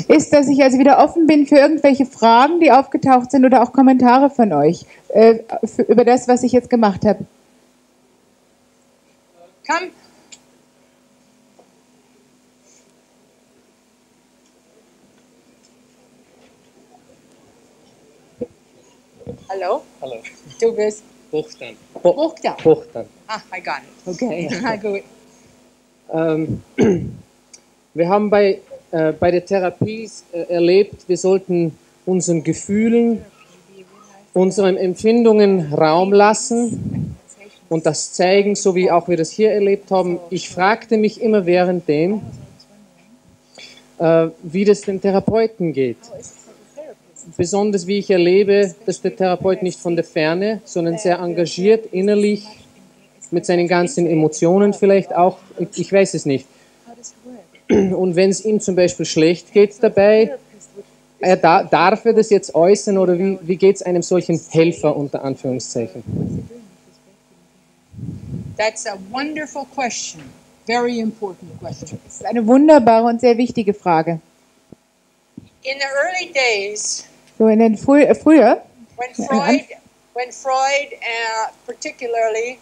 Ist, dass ich also wieder offen bin für irgendwelche Fragen, die aufgetaucht sind oder auch Kommentare von euch über das, was ich jetzt gemacht habe. Komm. Hallo? Hallo. Du bist? Buchtan. Buchtan. Buchtan. Ah, I got it. Okay. Gut. Wir haben bei der Therapie erlebt, wir sollten unseren Gefühlen, unseren Empfindungen Raum lassen und das zeigen, so wie auch wir das hier erlebt haben. Ich fragte mich immer währenddem, wie das den Therapeuten geht. Besonders wie ich erlebe, dass der Therapeut nicht von der Ferne, sondern sehr engagiert, innerlich, mit seinen ganzen Emotionen vielleicht auch, ich weiß es nicht. Und wenn es ihm zum Beispiel schlecht geht dabei, darf er das jetzt äußern oder wie geht es einem solchen Helfer unter Anführungszeichen? That's a wonderful question. Very important question. Das ist eine wunderbare und sehr wichtige Frage. In the early days, so in den früher, when Freud particularly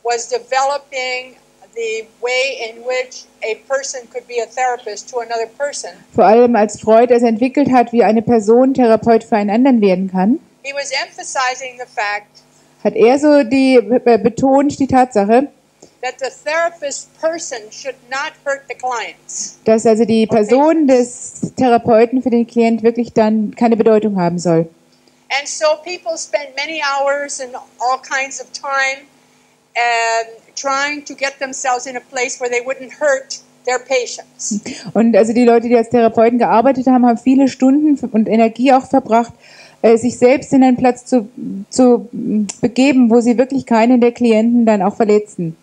was developing the way in which a person could be a therapist to another person. Vor allem als Freud es entwickelt hat, wie eine Person Therapeut für einen anderen werden kann. He was emphasizing the fact hat er so betont die Tatsache, that the therapist person should not hurt the clients. Dass also die Person des Therapeuten für den Klient wirklich dann keine Bedeutung haben soll. And so people spend many hours and all kinds of time trying to get themselves in a place where they wouldn't hurt their patients. Und also die Leute, die als Therapeuten gearbeitet haben, haben viele Stunden und Energie auch verbracht, sich selbst in einen Platz zu begeben, wo sie wirklich keinen der Klienten dann auch verletzten.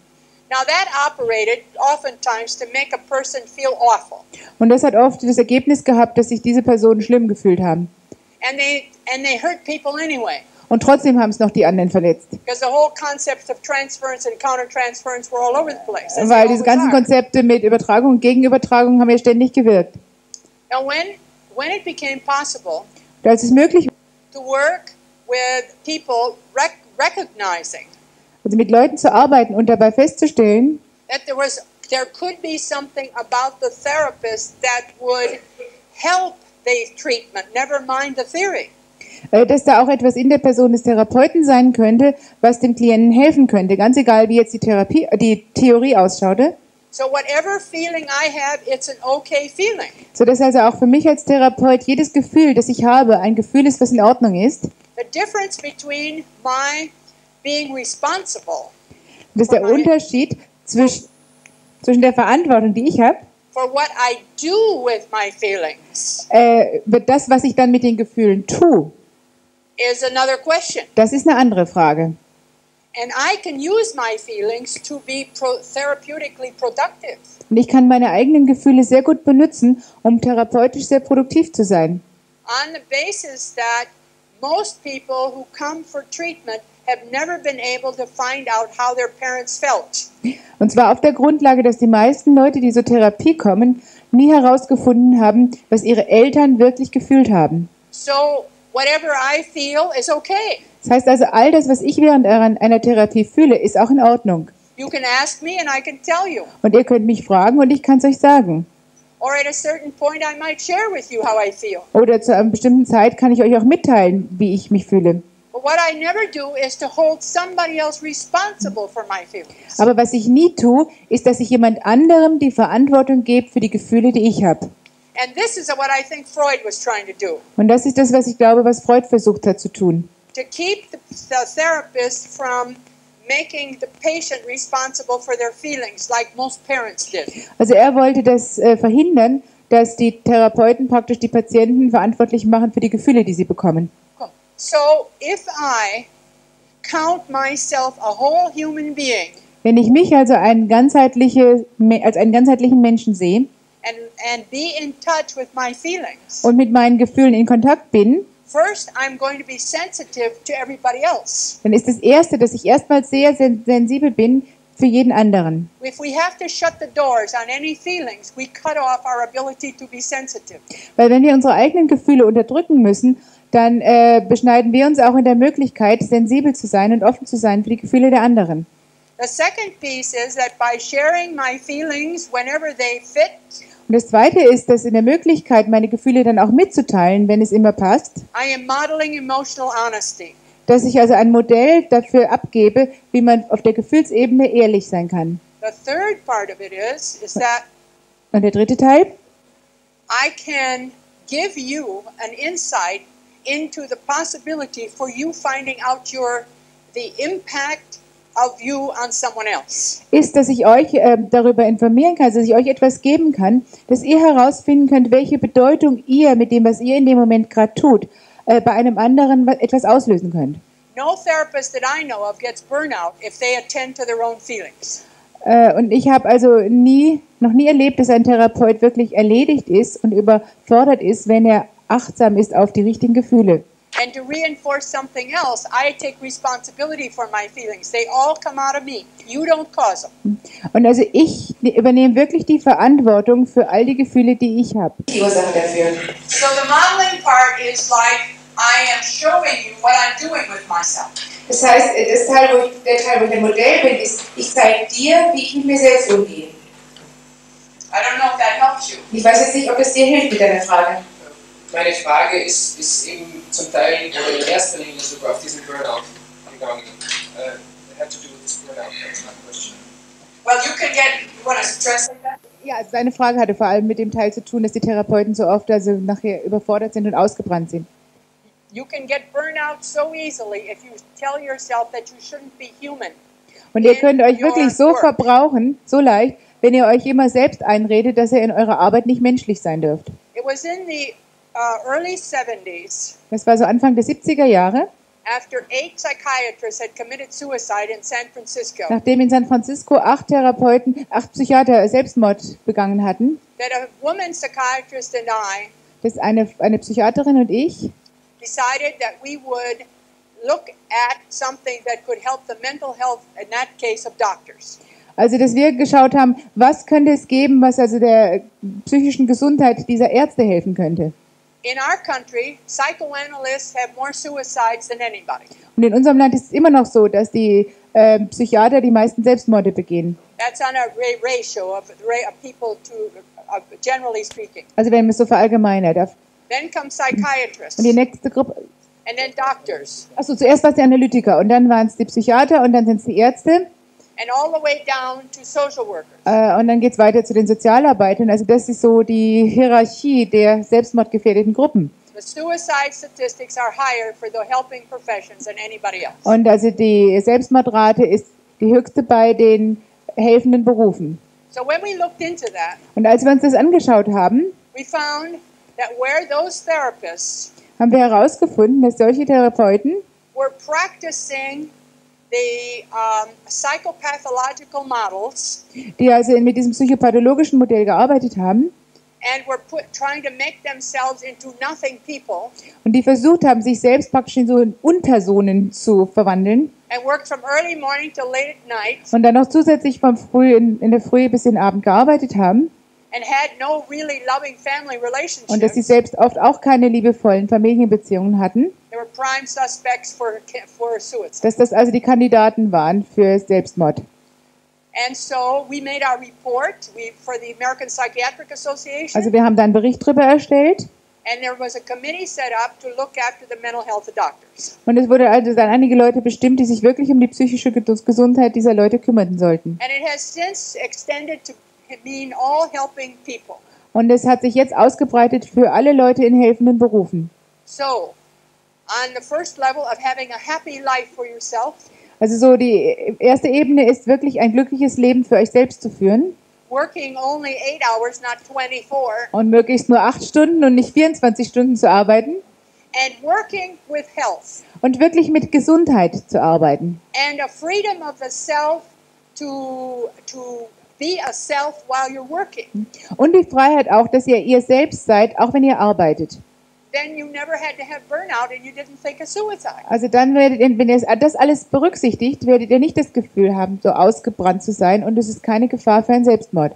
Now that operated oftentimes to make a person feel awful. Und das hat oft das Ergebnis gehabt, dass sich diese Personen schlimm gefühlt haben. And they hurt people anyway. Und trotzdem haben es noch die anderen verletzt. Because the whole concepts of transference and countertransference were all over the place. Weil diese ganzen Konzepte mit Übertragung und Gegenübertragung haben ja ständig gewirkt. Now when it became possible als es möglich to work with people recognizing also mit Leuten zu arbeiten und dabei festzustellen, that there could be something about the therapist that would help the treatment, never mind the theory. Dass da auch etwas in der Person des Therapeuten sein könnte, was dem Klienten helfen könnte, ganz egal wie jetzt die Theorie ausschaute. So whatever feeling I have, it's an okay feeling. So dass also auch für mich als Therapeut jedes Gefühl, das ich habe, ein Gefühl ist, was in Ordnung ist. The difference between my being responsible. Das ist der Unterschied zwischen der Verantwortung, die ich habe, for what I do with my feelings. Das, was ich dann mit den Gefühlen tue, is another question. Das ist eine andere Frage. And I can use my feelings to be therapeutically productive. Und ich kann meine eigenen Gefühle sehr gut benutzen, um therapeutisch sehr produktiv zu sein. On the basis that most people who come for treatment have never been able to find out how their parents felt. Und zwar auf der Grundlage, dass die meisten Leute, die zur Therapie kommen, nie herausgefunden haben, was ihre Eltern wirklich gefühlt haben. So whatever I feel is okay. Das heißt also, all das, was ich während einer Therapie fühle, ist auch in Ordnung. You can ask me and I can tell you. Und ihr könnt mich fragen und ich kann es euch sagen. Or at a certain point I might share with you how I feel. Oder zu einer bestimmten Zeit kann ich euch auch mitteilen, wie ich mich fühle. But what I never do is to hold somebody else responsible for my feelings. Aber was ich nie tue, ist, dass ich jemand anderem die Verantwortung gebe für die Gefühle, die ich habe. And this is what I think Freud was trying to do. Und das ist das, was ich glaube, was Freud versucht hat zu tun. To keep the therapist from making the patient responsible for their feelings, like most parents did. Also er wollte das verhindern, dass die Therapeuten praktisch die Patienten verantwortlich machen für die Gefühle, die sie bekommen. So if I count myself a whole human being, Wenn ich mich also als einen ganzheitlichen Menschen sehe and be in touch with my feelings, und mit meinen Gefühlen in Kontakt bin, first I'm going to be sensitive to everybody else. dann ist das Erste, dass ich erstmals sehr sensibel bin für jeden anderen. If we have to shut the doors on any feelings, we cut off our ability to be sensitive. Weil wenn wir unsere eigenen Gefühle unterdrücken müssen, dann beschneiden wir uns auch in der Möglichkeit, sensibel zu sein und offen zu sein für die Gefühle der anderen. The second piece is that by sharing my feelings whenever they fit, Und das Zweite ist, dass in der Möglichkeit, meine Gefühle dann auch mitzuteilen, wenn es immer passt, I am modeling emotional honesty. dass ich also ein Modell dafür abgebe, wie man auf der Gefühlsebene ehrlich sein kann. The third part of it is that Und der dritte Teil, I can give you an insight into the possibility for you finding out the impact of you on someone else. ist, dass ich euch darüber informieren kann, dass ich euch etwas geben kann, dass ihr herausfinden könnt, welche Bedeutung ihr mit dem, was ihr in dem Moment gerade tut, bei einem anderen etwas auslösen könnt. No therapist that I know of gets burnout if they attend to their own feelings. Und ich habe also noch nie erlebt, dass ein Therapeut wirklich erledigt ist und überfordert ist, wenn er achtsam ist auf die richtigen Gefühle. And to reinforce something else, I take responsibility for my feelings. They all come out of me. You don't cause them. Und also ich übernehme wirklich die Verantwortung für all die Gefühle, die ich habe. Die Ursache dafür. So the modeling part is like I am showing you what I'm doing with myself. Das heißt, der Teil, wo ich ein Modell bin, ist, ich zeige dir, wie ich mit mir selbst umgehe. I don't know if that helps you. Ich weiß jetzt nicht, ob es dir hilft mit deiner Frage. Meine Frage ist eben zum Teil oder in erster Linie sogar auf diesen Burnout gegangen. Had to do with this burnout. That's my question. Well, you want to stress like that? Ja, also deine Frage hatte vor allem mit dem Teil zu tun, dass die Therapeuten so oft also nachher überfordert sind und ausgebrannt sind. You can get burnout so easily if you tell yourself that you shouldn't be human. Und ihr könnt euch wirklich so verbrauchen, so leicht, wenn ihr euch immer selbst einredet, dass ihr in eurer Arbeit nicht menschlich sein dürft. It was in the early 70s. Das war so Anfang der 70er Jahre, After 8 psychiatrists had committed suicide in San Francisco, nachdem in San Francisco 8 Psychiater Selbstmord begangen hatten, that a woman psychiatrist and I dass eine Psychiaterin und ich decided that we would look at something that could help the mental health, in that case, of doctors. Also, dass wir geschaut haben, was könnte es geben, was also der psychischen Gesundheit dieser Ärzte helfen könnte. In our country, psychoanalysts have more suicides than anybody. Und in unserem Land ist es immer noch so, dass die Psychiater die meisten Selbstmorde begehen. That's on a ratio of people to, generally speaking. Also wenn man es so verallgemeinert. Then come psychiatrists. Und die nächste Gruppe, And then doctors. also zuerst war es die Analytiker und dann waren es die Psychiater und dann sind es die Ärzte. And all the way down to social workers. Und dann geht es weiter zu den Sozialarbeitern. Also das ist so die Hierarchie der selbstmordgefährdeten Gruppen. The suicide statistics are higher for the helping professions than anybody else. Und also die Selbstmordrate ist die höchste bei den helfenden Berufen. So when we looked into that, Und als wir uns das angeschaut haben, we found that where those therapists haben wir herausgefunden, dass solche Therapeuten, were practicing the psychopathological models die also mit diesem psychopathologischen Modell gearbeitet haben and were trying to make themselves into nothing people und die versucht haben, sich selbst praktisch in so Unpersonen zu verwandeln and worked from early morning till late at night und dann noch zusätzlich von in der Früh bis in den Abend gearbeitet haben and had no really loving family relationships. und dass sie selbst oft auch keine liebevollen Familienbeziehungen hatten, They were prime suspects for suicide. dass das also die Kandidaten waren für Selbstmord. And so we made our report for the American Psychiatric Association. Also wir haben da einen Bericht darüber erstellt And there was a committee set up to look after the mental health of doctors. und es wurde also dann einige Leute bestimmt, die sich wirklich um die psychische Gesundheit dieser Leute kümmern sollten. And it has since extended to mean all helping people. Und es hat sich jetzt ausgebreitet für alle Leute in helfenden Berufen. So, on the first level of having a happy life for yourself, Also so die erste Ebene ist wirklich ein glückliches Leben für euch selbst zu führen working only 8 hours, not 24, und möglichst nur 8 Stunden und nicht 24 Stunden zu arbeiten and working with health und wirklich mit Gesundheit zu arbeiten and a freedom of the self to be a self while you're working. Und die Freiheit auch, dass ihr selbst seid, auch wenn ihr arbeitet. Then you never had to have burnout and you didn't think of suicide. Also dann werdet ihr, wenn ihr das alles berücksichtigt, werdet ihr nicht das Gefühl haben, so ausgebrannt zu sein, und es ist keine Gefahr für einen Selbstmord.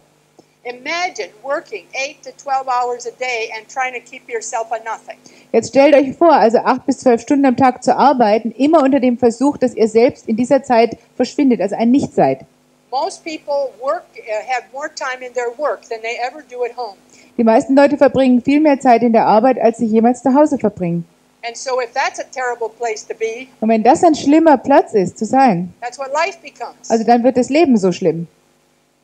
Imagine working 8 to 12 hours a day and trying to keep yourself a nothing. Jetzt stellt euch vor, also 8 bis 12 Stunden am Tag zu arbeiten, immer unter dem Versuch, dass ihr selbst in dieser Zeit verschwindet, also ein Nichts seid. Most people have more time in their work than they ever do at home. Die meisten Leute verbringen viel mehr Zeit in der Arbeit, als sie jemals zu Hause verbringen. And so if that's a terrible place to be, Und wenn das ein schlimmer Platz ist, zu sein, that's what life becomes. also dann wird das Leben so schlimm.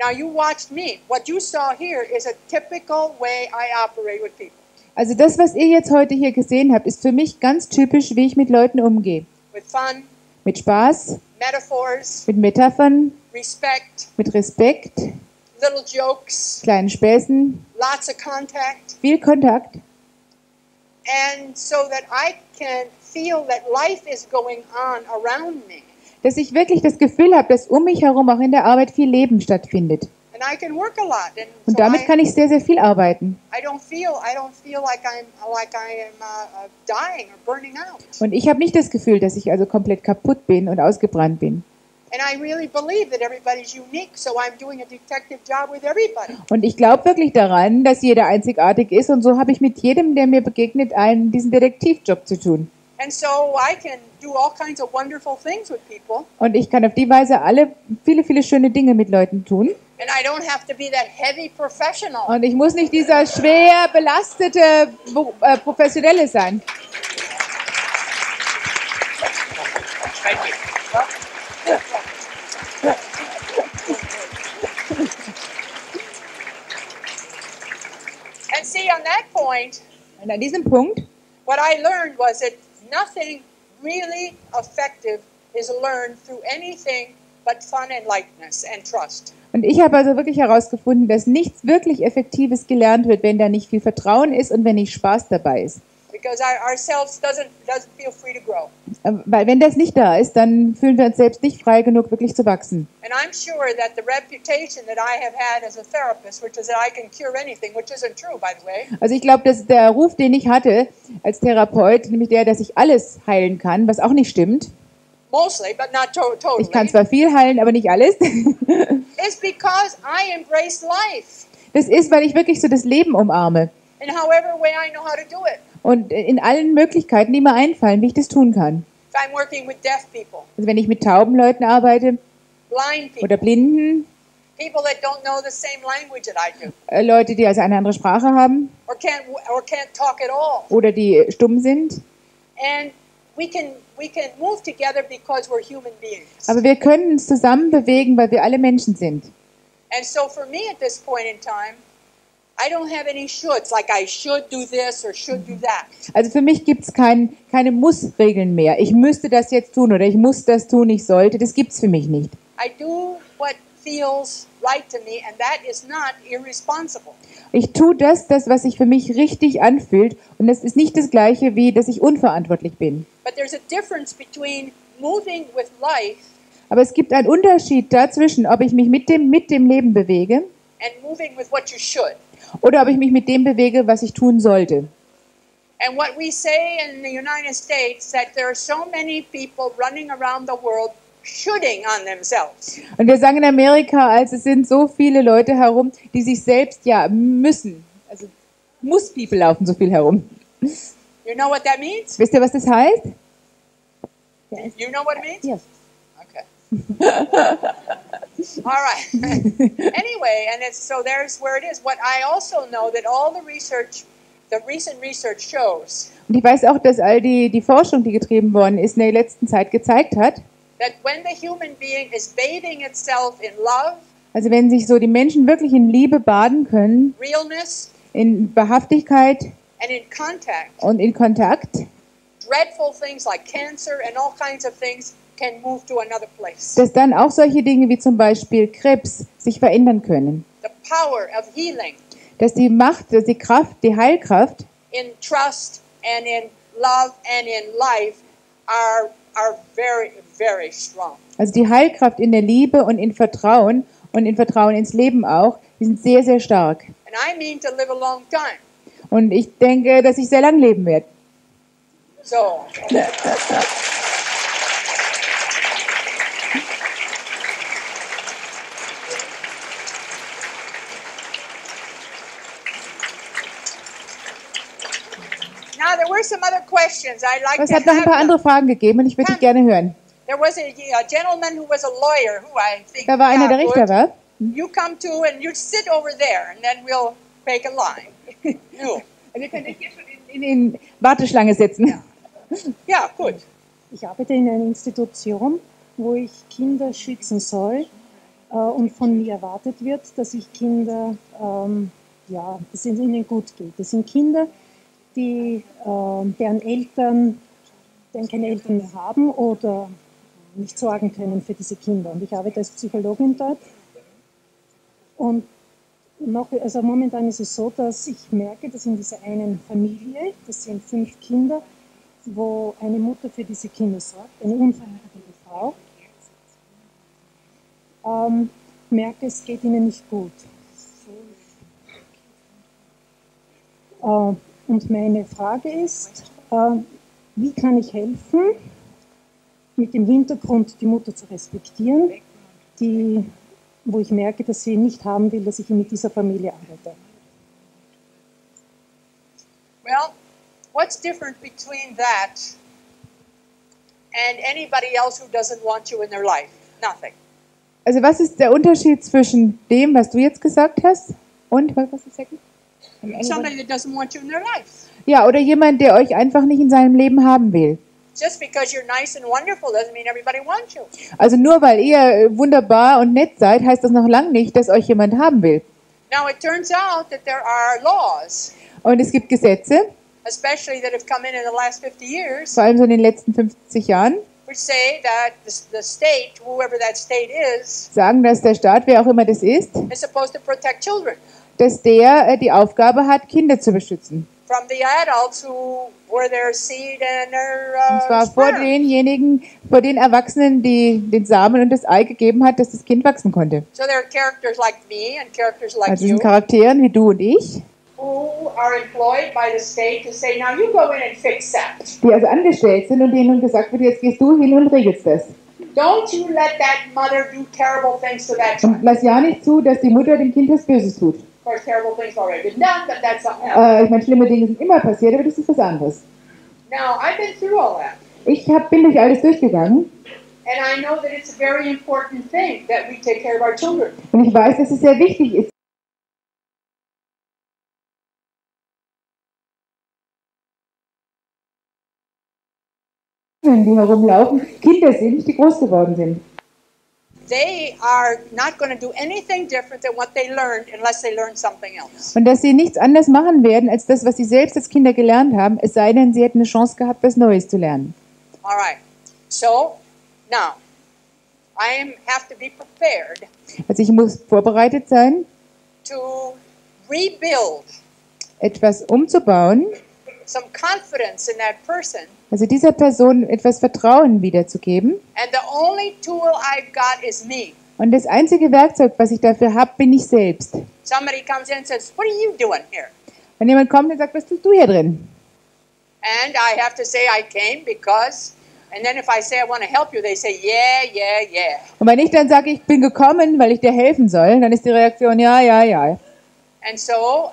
Now you watched me. What you saw here is a typical way I operate with people. Also das, was ihr jetzt heute hier gesehen habt, ist für mich ganz typisch, wie ich mit Leuten umgehe. With fun, Mit Spaß, metaphors, mit Metaphern, respect, mit Respekt, little jokes, kleinen Späßen, lots of contact, viel Kontakt. and so that I can feel that life is going on around me. Dass ich wirklich das Gefühl habe, dass um mich herum auch in der Arbeit viel Leben stattfindet. And I can work a lot, and Und so damit kann ich sehr, sehr viel arbeiten. I don't feel like I am dying or burning out. Und ich habe nicht das Gefühl, dass ich also komplett kaputt bin und ausgebrannt bin. And I really believe that everybody's unique, so I'm doing a detective job with everybody. Und ich glaube wirklich daran, dass jeder einzigartig ist, und so habe ich mit jedem, der mir begegnet, diesen Detektivjob zu tun. And so I can do all kinds of wonderful things with people, Und ich kann auf die Weise viele, viele schöne Dinge mit Leuten tun. and I don't have to be that heavy professional. Und ich muss nicht dieser schwer belastete Professionelle sein. And see, on that point, Und an diesem Punkt what I learned was that nothing really effective is learned through anything but fun and lightness and trust. Und ich habe also wirklich herausgefunden, dass nichts wirklich Effektives gelernt wird, wenn da nicht viel Vertrauen ist und wenn nicht Spaß dabei ist. Because ourselves doesn't feel free to grow. Weil wenn das nicht da ist, dann fühlen wir uns selbst nicht frei genug, wirklich zu wachsen. And I'm sure that the reputation that I have had as a therapist, which is that I can cure anything, which isn't true, by the way. Also ich glaube, dass der Ruf, den ich hatte als Therapeut, nämlich der, dass ich alles heilen kann, was auch nicht stimmt. Mostly, but not totally. Ich kann zwar viel heilen, aber nicht alles. It's because I embrace life Das ist, weil ich wirklich so das Leben umarme. in however way I know how to do it. Und in allen Möglichkeiten, die mir einfallen, wie ich das tun kann. If I'm working with deaf people, Also wenn ich mit tauben Leuten arbeite blind people, oder Blinden, people that don't know the same language that I do, Leute, die also eine andere Sprache haben or can't talk at all, oder die stumm sind. and we can move together because we're human beings. Aber wir können uns zusammen bewegen, weil wir alle Menschen sind. And so for me at this point in time, I don't have any shoulds, like I should do this or should do that. Also für mich gibt es keine Muss-Regeln mehr. Ich müsste das jetzt tun oder ich muss das tun, ich sollte. Das gibt es für mich nicht. I do what feels right to me, and that is not irresponsible. Ich tue das, was sich für mich richtig anfühlt, und das ist nicht das Gleiche, wie dass ich unverantwortlich bin. But there's a difference between moving with life Aber es gibt einen Unterschied dazwischen, ob ich mich mit dem Leben bewege and moving with what you should. oder ob ich mich mit dem bewege, was ich tun sollte. And what we say in the United States, that there are so many people running around the world shooting on themselves. Und wir sagen in Amerika, als es sind so viele Leute herum, die sich selbst müssen. Also Muss-People laufen so viel herum. You know what that means? Wisst ihr, was das heißt? You know what it means? Yes. Okay. All right. Anyway, and so there's where it is. What I also know that all the recent research shows Und ich weiß auch, dass all die Forschung, die getrieben worden ist, in der letzten Zeit gezeigt hat, that when the human being is bathing itself in love, also wenn sich so die Menschen wirklich in Liebe baden können, realness, in Wahrhaftigkeit and in contact, und in Kontakt, dreadful things like cancer and all kinds of things can move to another place. dass dann auch solche Dinge wie zum Beispiel Krebs sich verändern können. The power of healing Dass die Macht, die Kraft, die Heilkraft in trust and in love and in life are are very, very strong. Also die Heilkraft in der Liebe und in Vertrauen ins Leben auch, die sind sehr, sehr stark. And I mean to live a long time. Und ich denke, dass ich sehr lang leben werde. So. Now there were some other questions I'd like Es to hat noch ein have paar them. andere Fragen gegeben und ich würde die gerne hören. There was a gentleman who was a lawyer who I think Da war einer, der Richter war. you come to and you sit over there and then we'll take a line. You. Wir können hier schon in Warteschlange sitzen. Ja, gut. Ich arbeite in einer Institution, wo ich Kinder schützen soll und von mir erwartet wird, dass ich Kinder, dass es ihnen gut geht. Das sind Kinder, deren keine Eltern mehr haben oder nicht sorgen können für diese Kinder. Und ich arbeite als Psychologin dort. Und momentan ist es so, dass ich merke, dass in dieser einen Familie, das sind 5 Kinder, wo eine Mutter für diese Kinder sorgt, eine unverheiratete Frau, merke, es geht ihnen nicht gut. Und meine Frage ist, wie kann ich helfen, mit dem Hintergrund die Mutter zu respektieren, wo ich merke, dass sie nicht haben will, dass ich mit dieser Familie arbeite. Well, what's different between that and anybody else who doesn't want you in their life? Nothing. Also was ist der Unterschied zwischen dem, was du jetzt gesagt hast, und was ist das? Somebody that doesn't want you in their life. Ja, oder jemand, der euch einfach nicht in seinem Leben haben will. Just because you're nice and wonderful doesn't mean everybody wants you. Also nur weil ihr wunderbar und nett seid, heißt das noch lange nicht, dass euch jemand haben will. Now it turns out that there are laws, Und es gibt Gesetze, especially that have come in the last 50 years, vor allem so in den letzten 50 Jahren, which say that the state, whoever that state is sagen, dass der Staat, wer auch immer das ist, supposed to protect children dass der die Aufgabe hat, Kinder zu beschützen. from the adults who were their seed and their Und zwar vor sperm. denjenigen, vor den Erwachsenen, die den Samen und das Ei gegeben hat, dass das Kind wachsen konnte. So there are characters like me and characters like Also es you sind Charakteren wie du und ich, who are employed by the state to say, now you go in and fix that. die also angestellt sind und denen gesagt wird, jetzt gehst du hin und regelst das. Don't you let that mother do terrible things to that Und child. lass ja nicht zu, dass die Mutter dem Kind was Böses tut. Of course, terrible things already been done, but that's something else. Ich meine, schlimme Dinge sind immer passiert, aber das ist was anderes. Now, I've been through all that. Ich bin durch alles durchgegangen And I know that it's a very important thing that we take care of our children. und ich weiß, dass es sehr wichtig ist, die herumlaufen, Kinder sind, die groß geworden sind. They are not going to do anything different than what they learned unless they learn something else. Und dass sie nichts anderes machen werden, als das, was sie selbst als Kinder gelernt haben, es sei denn, sie hätten eine Chance gehabt, was Neues zu lernen. All right. So, now, have to be prepared Also ich muss vorbereitet sein, to rebuild etwas umzubauen, some confidence in that person. also dieser Person etwas Vertrauen wiederzugeben. And the only tool I've got is me. Und das einzige Werkzeug, was ich dafür habe, bin ich selbst. Somebody comes in and says, what are you doing here? Wenn jemand kommt und sagt, was tust du hier drin? And I have to say I came because, and then if I say I want to help you, they say, yeah, yeah, yeah. Und wenn ich dann sage, ich bin gekommen, weil ich dir helfen soll, dann ist die Reaktion, ja, ja, ja. And so,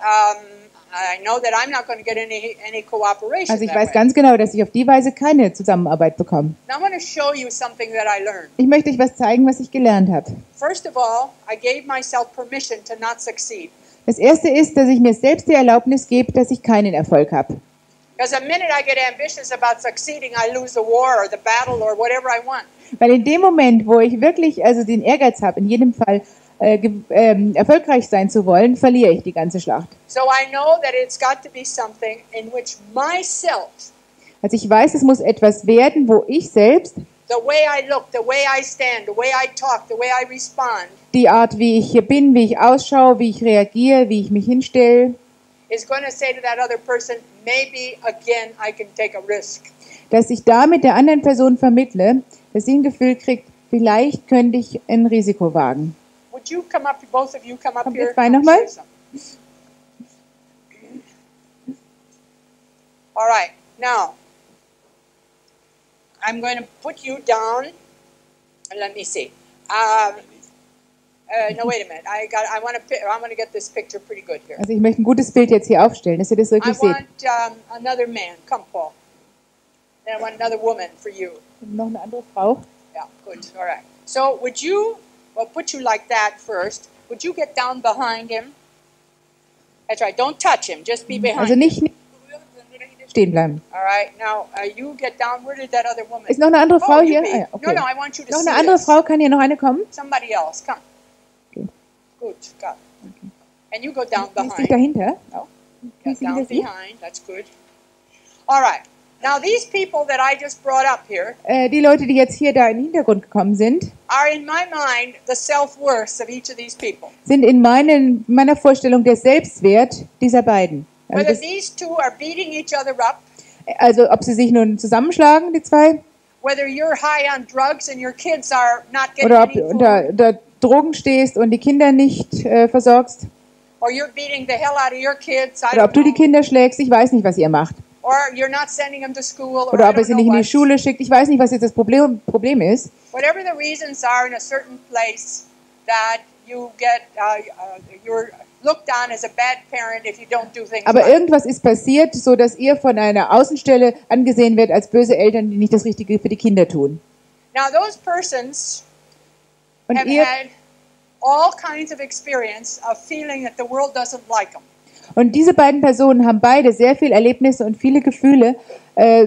I know that I'm not going to get any cooperation Also ich that weiß way. ganz genau, dass ich auf die Weise keine Zusammenarbeit bekomme. Now I'm going to show you something that I learned. Ich möchte euch was zeigen, was ich gelernt habe. First of all, I gave myself permission to not succeed. Das erste ist, dass ich mir selbst die Erlaubnis gebe, dass ich keinen Erfolg habe. Because the minute I get ambitious about succeeding, I lose the war or the battle or whatever I want. Weil in dem Moment, wo ich wirklich also den Ehrgeiz habe, in jedem Fall erfolgreich sein zu wollen, verliere ich die ganze Schlacht. So I know that it's got to be something in which myself, Also ich weiß, es muss etwas werden, wo ich selbst the way I look, the way I stand, the way I talk, the way I respond, die Art, wie ich hier bin, wie ich ausschaue, wie ich reagiere, wie ich mich hinstelle, is going to say to that other person, maybe again I can take a risk. Dass ich damit der anderen Person vermittle, dass sie ein Gefühl kriegt, vielleicht könnte ich ein Risiko wagen. Would you come up, both of you come up Kommt here? ihr zwei nochmal? All right, now I'm going to put you down. Let me see. No, wait a minute. I want to get this picture pretty good here. Also ich möchte ein gutes Bild jetzt hier aufstellen, dass ihr das I wirklich seht. want another man. Come, Paul. Then I want another woman for you. Noch eine andere Frau. Yeah, good. All right. So would you, well, put you like that first. Would you get down behind him? That's right. Don't touch him. Just be behind Also him. nicht stehen bleiben. All right. Now you get down. Where did that other woman? Ist noch eine andere Frau you hier? be. Ah, ja, okay. No, I want you to Noch see eine andere this. Frau, kann hier noch eine kommen? Somebody else. Come. Okay. Good. Got it. Okay. And you go down Ist dich behind. dahinter? Auch. Yeah, Wie down sieht das hier? behind. That's good. All right. Now these people that I just brought up here Die Leute, die jetzt hier da in den Hintergrund gekommen sind, are in my mind the self-worth of each of these people. sind in meiner Vorstellung der Selbstwert dieser beiden. Also, Whether these two are beating each other up, also ob sie sich nun zusammenschlagen, die zwei, whether you're high on drugs and your kids are not getting oder ob any du food, unter Drogen stehst und die Kinder nicht versorgst, or you're beating the hell out of your kids, I oder ob don't du die know, Kinder schlägst, ich weiß nicht, was ihr macht. or you're not sending them to school, or Oder I ob ihr don't sie know nicht in die what. Schule schickt, ich weiß nicht, was jetzt das Problem ist. Whatever the reasons are in a certain place that you get, you're looked on as a bad parent if you don't do things Aber right. irgendwas ist passiert, so dass ihr von einer Außenstelle angesehen werdet als böse Eltern, die nicht das Richtige für die Kinder tun. Now those persons Und have ihr had all kinds of experience of feeling that the world doesn't like them. Und diese beiden Personen haben beide sehr viel Erlebnisse und viele Gefühle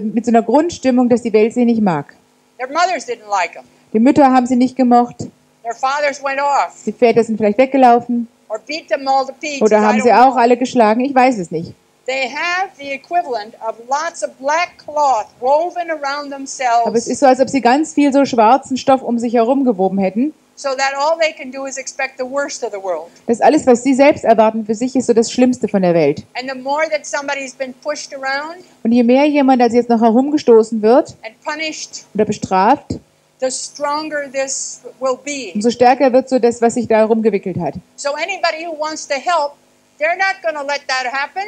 mit so einer Grundstimmung, dass die Welt sie nicht mag. Their mothers didn't like them. Die Mütter haben sie nicht gemocht, Their fathers went off die Väter sind vielleicht weggelaufen or beat them all to pieces. oder I haben don't sie auch know. alle geschlagen, ich weiß es nicht. They have the equivalent of lots of black cloth woven around Aber es themselves ist so, als ob sie ganz viel so schwarzen Stoff um sich herum gewoben hätten. so that all they can do is expect the worst of the world. Das alles, was sie selbst erwarten für sich, ist so das Schlimmste von der Welt. And the more that somebody's been pushed around Und je mehr jemand als jetzt noch herumgestoßen wird and punished, oder bestraft, the stronger this will be. umso stärker wird so das, was sich da herumgewickelt hat. So anybody who wants to help, they're not going to let that happen.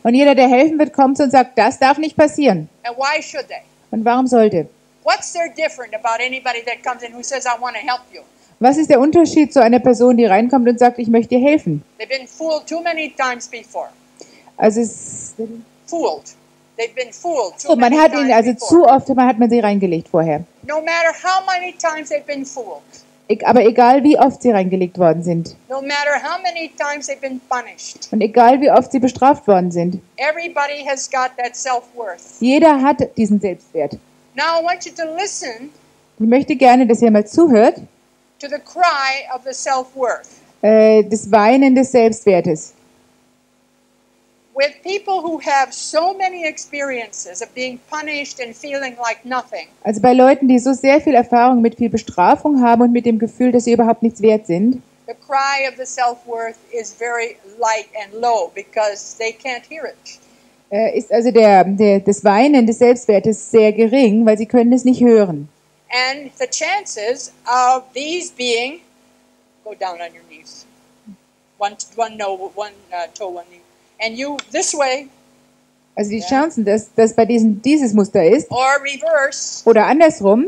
Und jeder, der helfen wird, kommt und sagt, das darf nicht passieren. And why should they? Und warum sollte? What's there different about anybody that comes in who says, I want to help you? Was ist der Unterschied zu einer Person, die reinkommt und sagt, ich möchte dir helfen? They've been fooled too many times before. Also Fooled. They've been fooled too so, man many hat times ihnen, also before. zu oft hat man sie reingelegt vorher. No matter how many times they've been fooled, Aber egal, wie oft sie reingelegt worden sind no matter how many times they've been punished, und egal, wie oft sie bestraft worden sind, everybody has got that self-worth. jeder hat diesen Selbstwert. Now I want you to listen Ich möchte gerne, dass ihr mal zuhört, to the cry of the self-worth. das Weinen des Selbstwertes. With people who have so many experiences of being punished and feeling like nothing, Also bei Leuten, die so sehr viel Erfahrung mit viel Bestrafung haben und mit dem Gefühl, dass sie überhaupt nichts wert sind, the cry of the self-worth is very light and low because they can't hear it. ist also das Weinen des Selbstwertes sehr gering, weil sie können es nicht hören. And the chances of these being, go down on your knees, one toe, one knee, and you this way Also die Chancen, dass bei dieses Muster ist, or reverse, oder andersrum,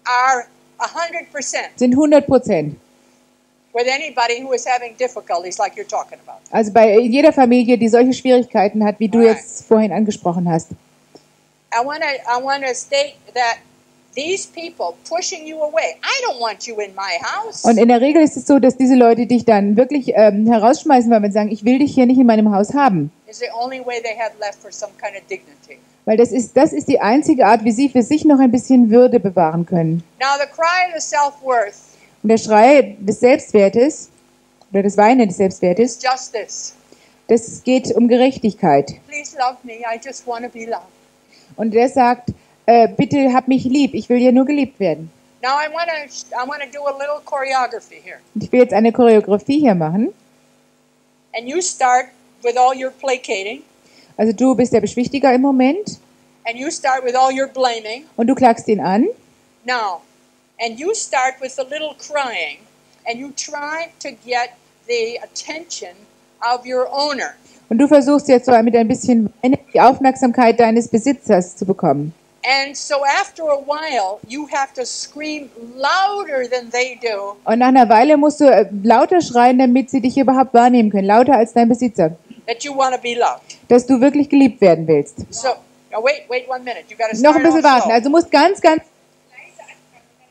are 100% sind 100%. with anybody who is having difficulties like you're talking about. Also bei jeder Familie, die solche Schwierigkeiten hat, wie du Alright. jetzt vorhin angesprochen hast. I want to state that these people pushing you away, I don't want you in my house. Und in der Regel ist es so, dass diese Leute dich dann wirklich herausschmeißen, weil sie sagen, ich will dich hier nicht in meinem Haus haben. Is the only way they have left for some kind of dignity. Weil das ist die einzige Art, wie sie für sich noch ein bisschen Würde bewahren können. Now the cry of the self-worth Und der Schrei des Selbstwertes, oder das Weinen des Selbstwertes, is just this. das geht um Gerechtigkeit. Please love me, I just want to be loved. Und der sagt, bitte hab mich lieb, ich will ja nur geliebt werden. Now I want to do a little choreography here. Und ich will jetzt eine Choreografie hier machen. and you start with all your placating, Also du bist der Beschwichtiger im Moment and you start with all your blaming. und du klagst ihn an. Now, and you start with a little crying, and you try to get the attention of your owner. Und du versuchst jetzt so mit ein bisschen Weinen die Aufmerksamkeit deines Besitzers zu bekommen. And so after a while, you have to scream louder than they do. Und nach einer Weile musst du lauter schreien, damit sie dich überhaupt wahrnehmen können. Lauter als dein Besitzer. That you want to be loved. Dass du wirklich geliebt werden willst. So, now wait 1 minute. You got to Noch start ein bisschen off warten. slow. Also du musst ganz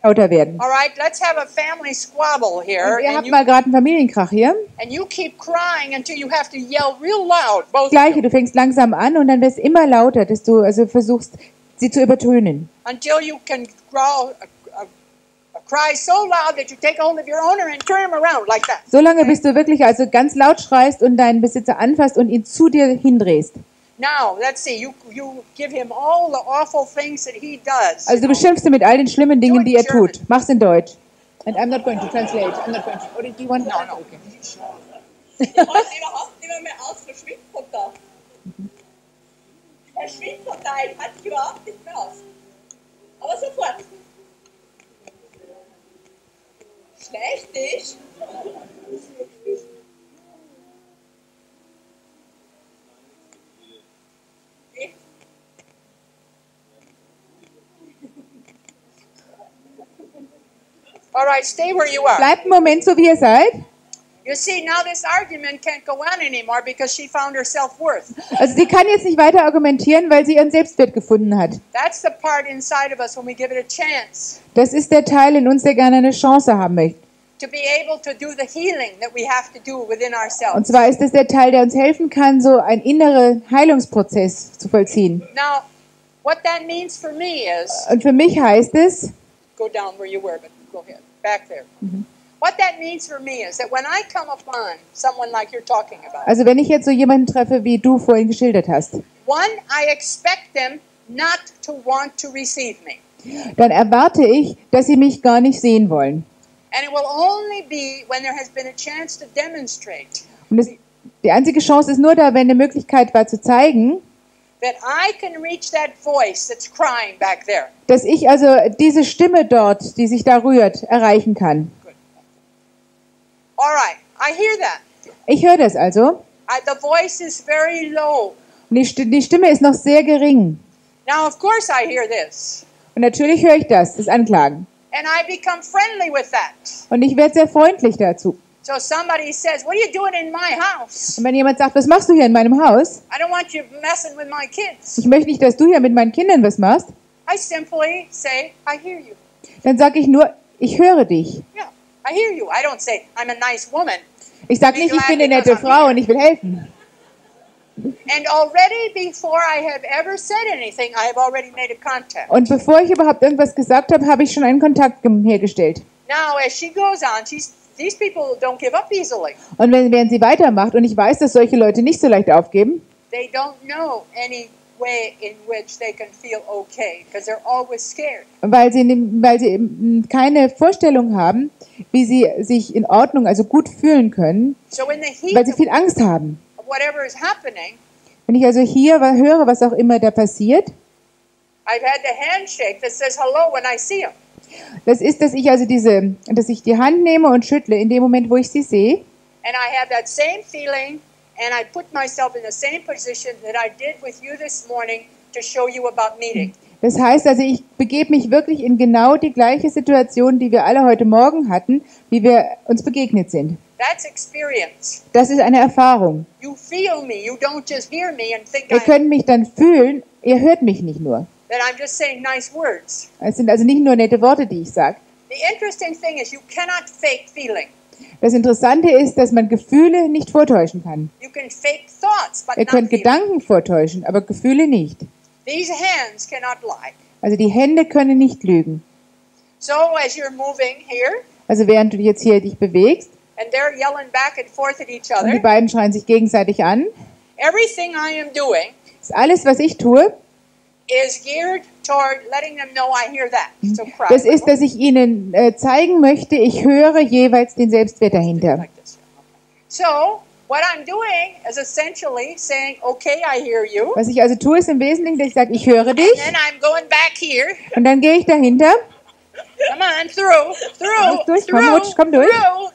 lauter werden. All right, let's have a family squabble here. Ihr And habt you, mal gerade einen Familienkrach hier. and you keep crying until you have to yell real loud, both of Gleiche, you, du fängst langsam an und dann wirst es immer lauter, dass du also versuchst, sie zu übertönen. until you can growl, cry so loud that you take hold of your owner and turn him around like that. Solange bis du wirklich also ganz laut schreist und deinen Besitzer anfasst und ihn zu dir hindrehst. Now, let's see, you give him all the awful things that he does. Also du beschimpfst ihn mit all den schlimmen Dingen, die er tut. Mach's in Deutsch. And I'm not going to translate. I'm not going to. Or do you want? No, no. Okay. Ich halte überhaupt nicht mehr aus, verschwindet von da. Verschwindet von da, ich halte dich überhaupt nicht mehr aus. Aber sofort. Schlecht dich. All right, stay where you are. Bleibt einen Moment so, wie ihr seid. You see, now this argument can't go on anymore because she found her self-worth. Also sie kann jetzt nicht weiter argumentieren, weil sie ihren Selbstwert gefunden hat. That's the part inside of us when we give it a chance Das ist der Teil in uns, der gerne eine Chance haben möchte. to be able to do the healing that we have to do within Und ourselves. zwar ist es der Teil, der uns helfen kann, so einen inneren Heilungsprozess zu vollziehen. Now, what that means for me is, Und für mich heißt es, go down where you were, but go ahead, back there. What that means for me is that when I come upon someone like you're talking about, also wenn ich jetzt so jemanden treffe, wie du vorhin geschildert hast, one, I expect them not to want to receive me. dann erwarte ich, dass sie mich gar nicht sehen wollen. And it will only be when there has been a chance to demonstrate Und die einzige Chance ist nur da, wenn eine Möglichkeit war zu zeigen, that I can reach that voice that's crying back there. dass ich also diese Stimme dort, die sich da rührt, erreichen kann. All right, I hear that. Ich höre das also. The voice is very low. Und die Stimme ist noch sehr gering. Now, of course, I hear this. Und natürlich höre ich das Anklagen. And I become friendly with that. Und ich werde sehr freundlich dazu. So somebody says, what are you doing in my house? Und wenn jemand sagt, was machst du hier in meinem Haus? I don't want you messing with my kids. Ich möchte nicht, dass du hier mit meinen Kindern was machst. I simply say, I hear you. Dann sage ich nur, ich höre dich. Yeah, I hear you. I don't say, I'm a nice woman. Ich sage nicht, ich bin eine nette Frau und ich will helfen. And already before I have ever said anything, I have already made a contact. Und bevor ich überhaupt irgendwas gesagt habe, habe ich schon einen Kontakt hergestellt. Now, as she goes on, these people don't give up easily. Und während sie weitermacht, und ich weiß, dass solche Leute nicht so leicht aufgeben, They don't know any way in which they can feel okay, because they're always scared. weil sie eben keine Vorstellung haben, wie sie sich in Ordnung, also gut fühlen können, So in the heat weil sie viel Angst haben. of whatever is happening, Wenn ich also hier höre, was auch immer da passiert, I've had the handshake that says hello when I see him. das ist, dass ich also dass ich die Hand nehme und schüttle in dem Moment, wo ich sie sehe. And I have that same feeling, and I put myself in the same position that I did with you this morning to show you about meeting. Das heißt also, ich begebe mich wirklich in genau die gleiche Situation, die wir alle heute Morgen hatten, wie wir uns begegnet sind. That's experience. Das ist eine Erfahrung. You feel me. You don't just hear me and think Ihr könnt mich dann fühlen, ihr hört mich nicht nur. that I'm just saying nice words. Es sind also nicht nur nette Worte, die ich sage. The interesting thing is you cannot fake feeling. Das Interessante ist, dass man Gefühle nicht vortäuschen kann. You can fake thoughts, but Ihr not könnt feelings. Gedanken vortäuschen, aber Gefühle nicht. These hands cannot lie. Also die Hände können nicht lügen. So as you're moving here, Also während du jetzt hier dich bewegst and they're yelling back and forth at each und die other, beiden schreien sich gegenseitig an, everything I am doing ist alles, was ich tue, is geared toward letting them know I hear that. So cry. das ist, dass ich ihnen zeigen möchte, ich höre jeweils den Selbstwert dahinter. Like this. So What I'm doing is essentially saying, okay, I hear you. Was ich also tue, ist im Wesentlichen, dass ich sage, ich höre dich. And then I'm going back here. Und dann gehe ich dahinter. Come on, through, Durch, komm, rutsch, komm durch. through.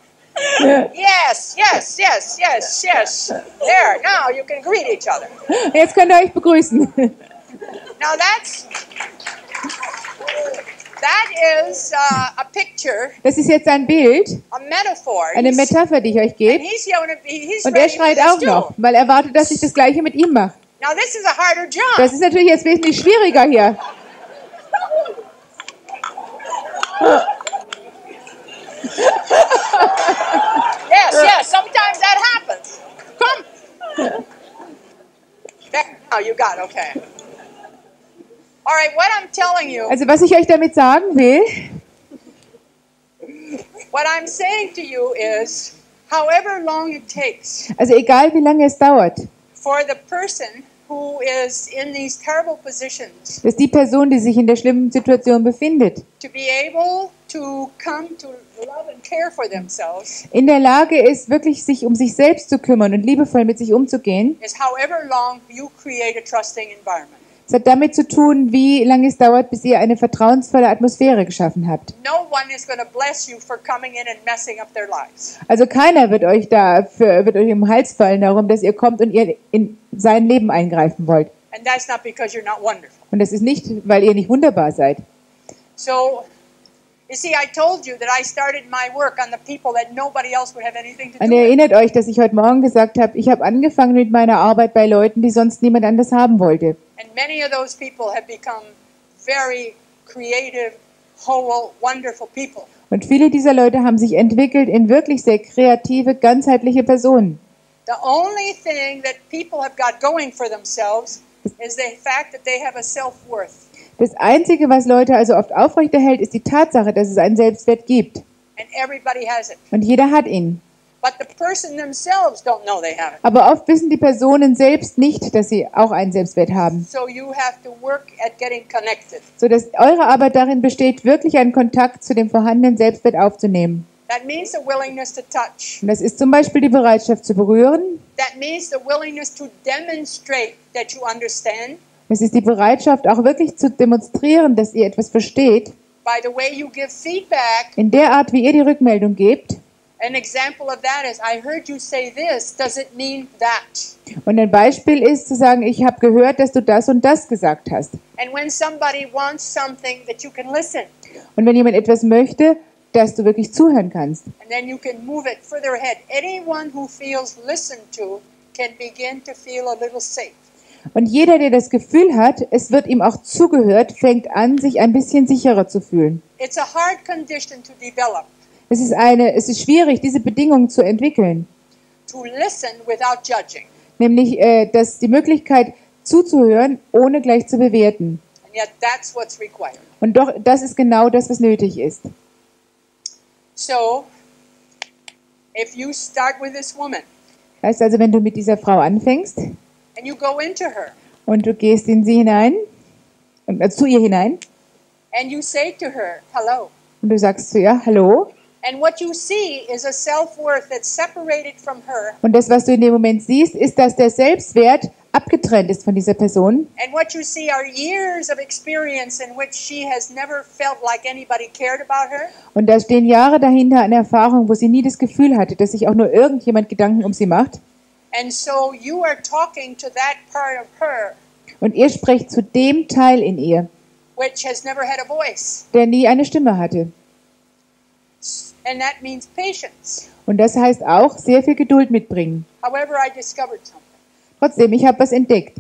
Yes, yes, yes, yes, yes. There, now you can greet each other. Jetzt könnt ihr euch begrüßen. Now that is a picture, Das ist jetzt ein Bild, a metaphor. eine Metapher, die ich euch And gebe. he's Und er ready for schreit this auch too. noch, weil er wartet, dass ich das Gleiche mit ihm mache. Now this is a harder job. Das ist natürlich jetzt wesentlich schwieriger hier. Yes, sometimes that happens. Come. There, oh, you got it, okay. All right, what I'm telling you, Also was ich euch damit sagen will, what I'm saying to you is, however long it takes also egal wie lange es dauert, for the person who is in these terrible positions dass die Person, die sich in der schlimmen Situation befindet, to be able to come to love and care for themselves in der Lage ist, wirklich sich um sich selbst zu kümmern und liebevoll mit sich umzugehen, is however long you create a trusting environment. es hat damit zu tun, wie lange es dauert, bis ihr eine vertrauensvolle Atmosphäre geschaffen habt. No one is going to bless you for coming in and messing up their lives. Also keiner wird euch wird euch im Hals fallen darum, dass ihr kommt und ihr in sein Leben eingreifen wollt. And that's not because you're not wonderful. Und das ist nicht, weil ihr nicht wunderbar seid. So, you see, I told you that I started my work on the people that nobody else would have anything to do Und ihr with. erinnert euch, dass ich heute Morgen gesagt habe, ich habe angefangen mit meiner Arbeit bei Leuten, die sonst niemand anders haben wollte. And many of those people have become very creative, whole, wonderful people. Und viele dieser Leute haben sich entwickelt in wirklich sehr kreative, ganzheitliche Personen. The only thing that people have got going for themselves is the fact that they have a self-worth. Das Einzige, was Leute also oft aufrechterhält, ist die Tatsache, dass es einen Selbstwert gibt. And everybody has it. Und jeder hat ihn. But the person themselves don't know they have it. Aber oft wissen die Personen selbst nicht, dass sie auch einen Selbstwert haben. So you have to work at getting connected. Sodass eure Arbeit darin besteht, wirklich einen Kontakt zu dem vorhandenen Selbstwert aufzunehmen. That means the willingness to touch. Und das ist zum Beispiel die Bereitschaft zu berühren. That means the willingness to demonstrate that you understand Es ist die Bereitschaft, auch wirklich zu demonstrieren, dass ihr etwas versteht. by the way you give feedback. In der Art, wie ihr die Rückmeldung gebt. An example of that is, I heard you say this. Does it mean that? Und ein Beispiel ist zu sagen, ich habe gehört, dass du das und das gesagt hast. And when somebody wants something, that you can listen. Und wenn jemand etwas möchte, dass du wirklich zuhören kannst. And then you can move it further ahead. Anyone who feels listened to can begin to feel a little safe. Und jeder, der das Gefühl hat, es wird ihm auch zugehört, fängt an, sich ein bisschen sicherer zu fühlen. It's a hard condition to develop, Es ist schwierig, diese Bedingungen zu entwickeln. to listen without judging. Nämlich die Möglichkeit zuzuhören, ohne gleich zu bewerten. And yet that's what's required. Und doch, das ist genau das, was nötig ist. So, if you start with this woman Heißt also, wenn du mit dieser Frau anfängst and you go into her und du gehst in sie hinein, zu ihr hinein, and you say to her, hello, und du sagst zu ihr, hallo, and what you see is a self-worth that's separated from her, und das, was du in dem Moment siehst, ist, dass der Selbstwert abgetrennt ist von dieser Person. and what you see are years of experience in which she has never felt like anybody cared about her, Und da stehen Jahre dahinter an Erfahrung, wo sie nie das Gefühl hatte, dass sich auch nur irgendjemand Gedanken um sie macht. and so you are talking to that part of her Und ihr sprecht zu dem Teil in ihr, which has never had a voice, der nie eine Stimme hatte. and that means patience. Und das heißt auch, sehr viel Geduld mitbringen. However, I discovered something. Trotzdem, ich habe was entdeckt.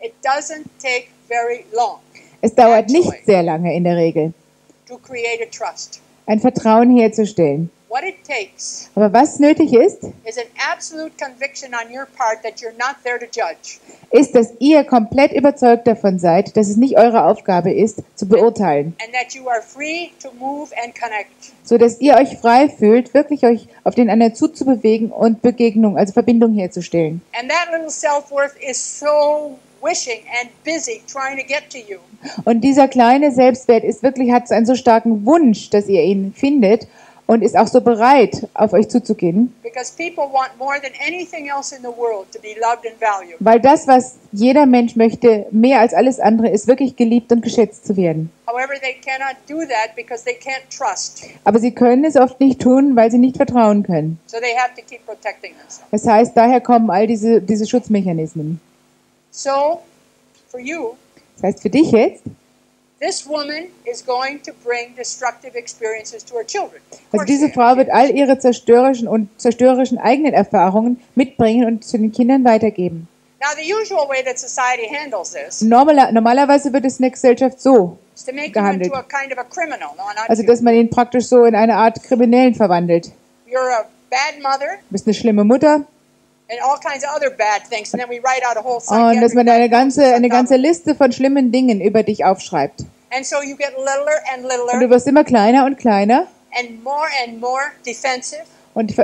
It doesn't take very long Es dauert nicht sehr lange in der Regel, to create a trust. ein Vertrauen herzustellen. What it takes Aber was nötig ist, is an absolute conviction on your part that you're not there to judge, ist, dass ihr komplett überzeugt davon seid, dass es nicht eure Aufgabe ist, zu beurteilen. and that you are free to move and connect. So dass ihr euch frei fühlt, wirklich euch auf den anderen zuzubewegen und Begegnung, also Verbindung herzustellen. And that little self-worth is so wishing and busy trying to get to you. Und dieser kleine Selbstwert ist wirklich, hat einen so starken Wunsch, dass ihr ihn findet und ist auch so bereit, auf euch zuzugehen. Because people want more than anything else in the world to be loved and valued. Weil das, was jeder Mensch möchte, mehr als alles andere, ist wirklich geliebt und geschätzt zu werden. However, they cannot do that because they can't trust. Aber sie können es oft nicht tun, weil sie nicht vertrauen können. So they have to keep protecting themselves. Das heißt, daher kommen all diese Schutzmechanismen. So, for you, Das heißt, für dich jetzt, this woman is going to bring destructive experiences to her children. Of also course diese she Frau wird is. all ihre zerstörerischen eigenen Erfahrungen mitbringen und zu den Kindern weitergeben. Now, the usual way that society handles this Normalerweise wird es in der Gesellschaft so is to make you gehandelt. into a kind of a criminal. No, not Also, you. dass man ihn praktisch so in eine Art Kriminellen verwandelt. You're a bad mother Du bist eine schlimme Mutter. and all kinds of other bad things, and then we write out a whole Und dass man eine psychiatric ganze Liste von schlimmen Dingen über dich aufschreibt. And so you get littler and Und du littler wirst immer kleiner und kleiner and more defensive. und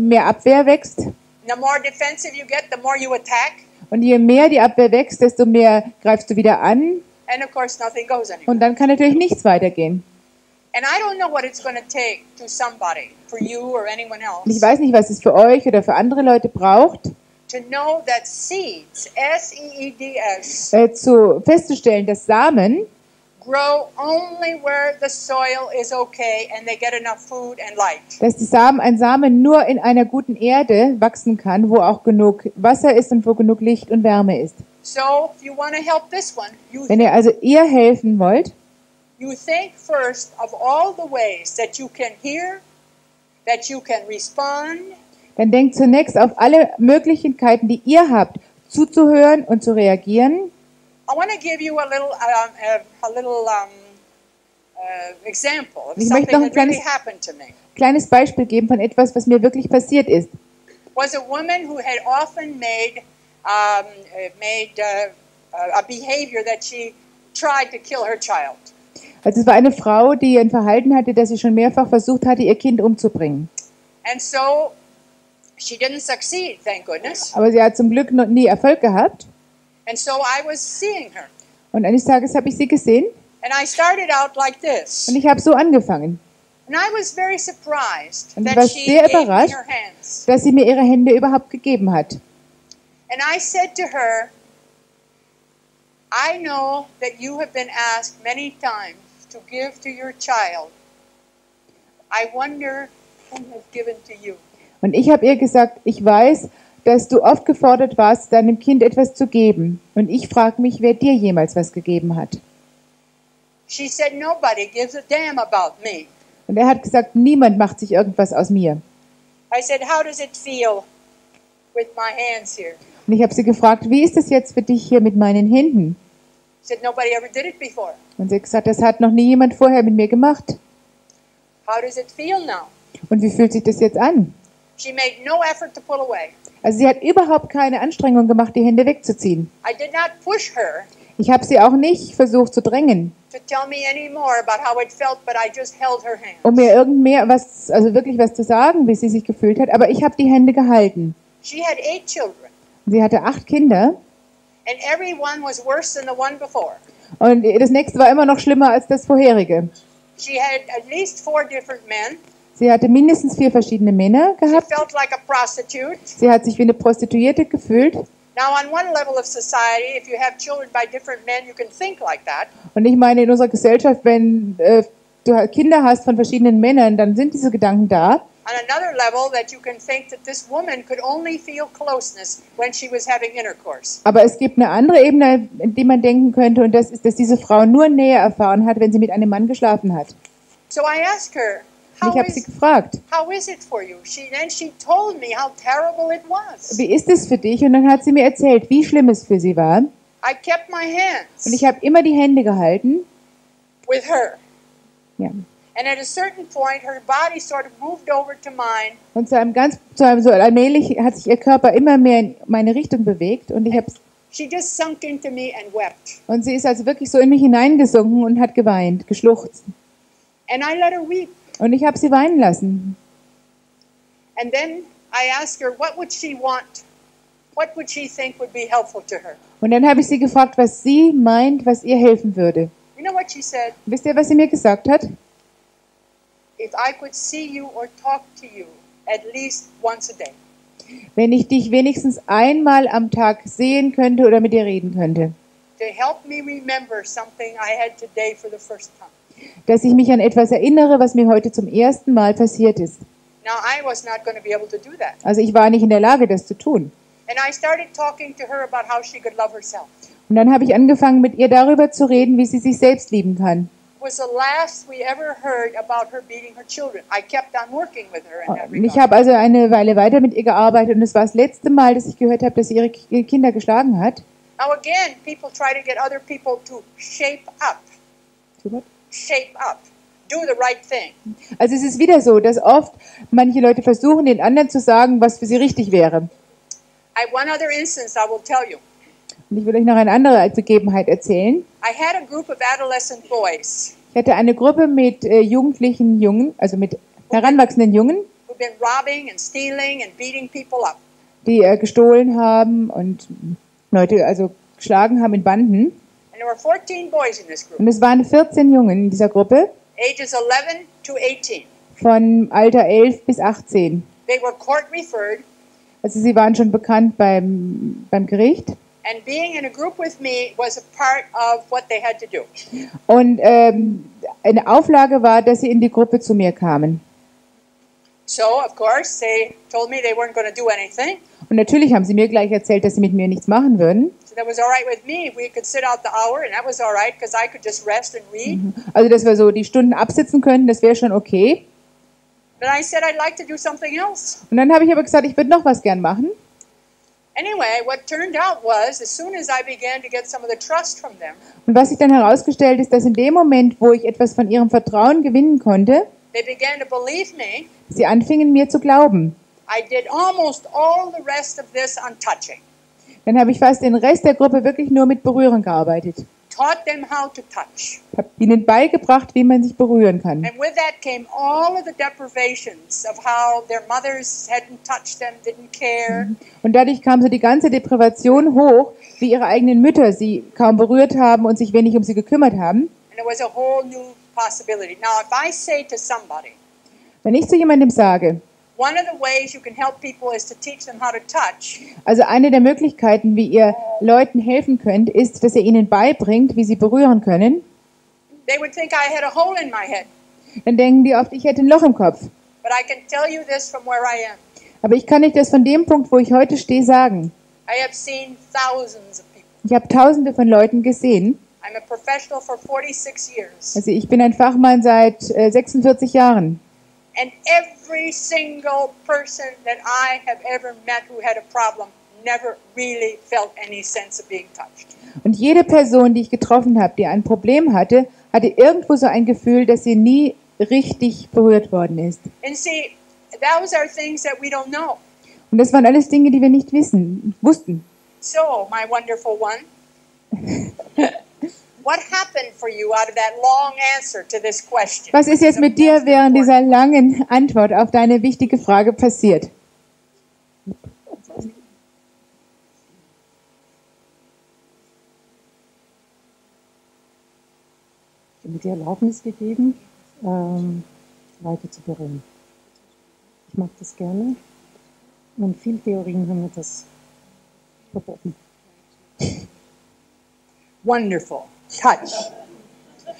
mehr Abwehr wächst. And the more defensive you get, the more you attack. Und je mehr die Abwehr wächst, desto mehr greifst du wieder an. And of course, nothing goes anywhere. Und dann kann natürlich nichts weitergehen. And I don't know what it's going to take to somebody, for you or anyone Und ich else, weiß nicht, was es für euch oder für andere Leute braucht, to know that seeds, S-E-E-D-S, festzustellen, dass Samen grow only where the soil is okay and they get enough food and light. dass ein Samen nur in einer guten Erde wachsen kann, wo auch genug Wasser ist und wo genug Licht und Wärme ist. So if you want to help this one, Wenn ihr also ihr helfen wollt, you think first of all the ways that you can hear, that you can respond, dann denkt zunächst auf alle Möglichkeiten, die ihr habt, zuzuhören und zu reagieren. I want to give you a little example of Ich möchte something noch ein that really kleines- happened to me. Kleines Beispiel geben von etwas, was mir wirklich passiert ist. Was a woman who had often made a behavior that she tried to kill her child. Also es war eine Frau, die ein Verhalten hatte, dass sie schon mehrfach versucht hatte, ihr Kind umzubringen. And so she didn't succeed, thank goodness. Aber sie hat zum Glück noch nie Erfolg gehabt. And so I was seeing her. Und eines Tages habe ich sie gesehen And I started out like this. und ich habe so angefangen, And I was very surprised Und ich that war she sehr gave me überrascht. her hands. dass sie mir ihre Hände überhaupt gegeben hat. And I said to her, I know that you have been asked many times to give to your child. I wonder who has given to you. Und ich habe ihr gesagt, ich weiß, dass du oft gefordert warst, deinem Kind etwas zu geben. Und ich frage mich, wer dir jemals was gegeben hat. She said, nobody gives a damn about me. Und er hat gesagt, niemand macht sich irgendwas aus mir. I said, how does it feel with my hands here? Und ich habe sie gefragt, wie ist es jetzt für dich hier mit meinen Händen? She said, nobody ever did it before. Und sie hat gesagt, das hat noch nie jemand vorher mit mir gemacht. How does it feel now? Und wie fühlt sich das jetzt an? She made no effort to pull away. Also sie hat überhaupt keine Anstrengung gemacht, die Hände wegzuziehen. I did not push her Ich habe sie auch nicht versucht zu drängen, to tell me any more about how it felt, but I just held her hand. um mir wirklich was zu sagen, wie sie sich gefühlt hat. Aber ich habe die Hände gehalten. She had 8 children, Sie hatte 8 Kinder and every one was worse than the one before. und das nächste war immer noch schlimmer als das vorherige. She had at least 4 different men. Sie hatte mindestens 4 verschiedene Männer She gehabt. felt like a prostitute. Sie hat sich wie eine Prostituierte gefühlt. Now, on one level of society, if you have children by different men, you can think like that. Und ich meine, in unserer Gesellschaft, wenn du Kinder hast von verschiedenen Männern, dann sind diese Gedanken da. On another level, that you can think that this woman could only feel closeness when she was having intercourse. Aber es gibt eine andere Ebene, in die man denken könnte, und das ist, dass diese Frau nur Nähe erfahren hat, wenn sie mit einem Mann geschlafen hat. So I asked her, Und ich habe sie gefragt, how is it for you? Then she told me how terrible it was. wie ist es für dich? Und dann hat sie mir erzählt, wie schlimm es für sie war. I kept my hands Und ich habe immer die Hände gehalten. with her. Ja. And at a certain point, her body sort of moved over to mine. Und so allmählich hat sich ihr Körper immer mehr in meine Richtung bewegt. She just sunk into me and wept. Und sie ist also wirklich so in mich hineingesunken und hat geweint, geschluchzt. And I let her weep. Und ich habe sie weinen lassen. And then I asked her, what would she want? What would she think would be helpful to her? Und dann habe ich sie gefragt, was sie meint, was ihr helfen würde. You know what she said? Wisst ihr, was sie mir gesagt hat? if I could see you or talk to you at least once a day. Wenn ich dich wenigstens einmal am Tag sehen könnte oder mit dir reden könnte. To help me remember something I had today for the first time. Dass ich mich an etwas erinnere, was mir heute zum ersten Mal passiert ist. Now I was not going to be able to do that. Also ich war nicht in der Lage, das zu tun. And I started talking to her about how she could love herself. Und dann habe ich angefangen, mit ihr darüber zu reden, wie sie sich selbst lieben kann. It was the last we ever heard about her beating her children. I kept on working with her in that Ich regard. habe also eine Weile weiter mit ihr gearbeitet und es war das letzte Mal, dass ich gehört habe, dass sie ihre Kinder geschlagen hat. Now again, people try to get other people to shape up. Shape up. Do the right thing. Also es ist wieder so, dass oft manche Leute versuchen, den anderen zu sagen, was für sie richtig wäre. I have one other instance I will tell you. Und ich will euch noch eine andere Begebenheit erzählen. I had a group of adolescent boys Ich hatte eine Gruppe mit jugendlichen Jungen, also mit heranwachsenden Jungen, who've been robbing and stealing and beating people up. die gestohlen haben und Leute also geschlagen haben in Banden. And there were 14 boys in this group, Und es waren 14 Jungen in dieser Gruppe, ages 11 to 18. von Alter 11 bis 18. They were court referred, Also sie waren schon bekannt beim Gericht. and being in a group with me was a part of what they had to do. Und eine Auflage war, dass sie in die Gruppe zu mir kamen. So, of course, they told me they weren't going to do anything. Und natürlich haben sie mir gleich erzählt, dass sie mit mir nichts machen würden. So that was all right with me. We could sit out the hour, and that was all right because I could just rest and read. Also dass wir so die Stunden absitzen könnten, das wäre schon okay. But I said I'd like to do something else. Und dann habe ich aber gesagt, ich würde noch was gern machen. Anyway, what turned out was, as soon as I began to get some of the trust from them, Und was sich dann herausgestellt ist, dass in dem Moment, wo ich etwas von ihrem Vertrauen gewinnen konnte, they began to believe me. sie anfingen mir zu glauben. I did almost all the rest of this on touching. Dann habe ich fast den Rest der Gruppe wirklich nur mit Berühren gearbeitet. Taught them how to touch. Habe ihnen beigebracht, wie man sich berühren kann. And with that came all of the deprivations of how their mothers hadn't touched them, didn't care. Und dadurch kam so die ganze Deprivation hoch, wie ihre eigenen Mütter sie kaum berührt haben und sich wenig um sie gekümmert haben. And there was a whole new possibility. Now, if I say to somebody, Wenn ich zu jemandem sage, one of the ways you can help people is to teach them how to touch, also eine der Möglichkeiten, wie ihr Leuten helfen könnt, ist, dass ihr ihnen beibringt, wie sie berühren können, they would think I had a hole in my head. dann denken die oft, ich hätte ein Loch im Kopf. But I can tell you this from where I am. Aber ich kann euch das von dem Punkt, wo ich heute stehe, sagen. I have seen thousands of people. Ich habe Tausende von Leuten gesehen. I'm a professional for 46 years. Also ich bin ein Fachmann seit 46 Jahren. And every single person that I have ever met who had a problem never really felt any sense of being touched. Und jede Person, die ich getroffen habe, die ein Problem hatte, hatte irgendwo so ein Gefühl, dass sie nie richtig berührt worden ist. And see, those are things that we don't know. Und das waren alles Dinge, die wir nicht wussten. So, my wonderful one, what happened for you out of that long answer to this question? Was ist jetzt mit dir während dieser langen Antwort auf deine wichtige Frage passiert? Ich habe mir die Erlaubnis gegeben, Leute zu berühren. Ich mag das gerne. Und viele Theorien haben mir das verboten. Wonderful. Touch.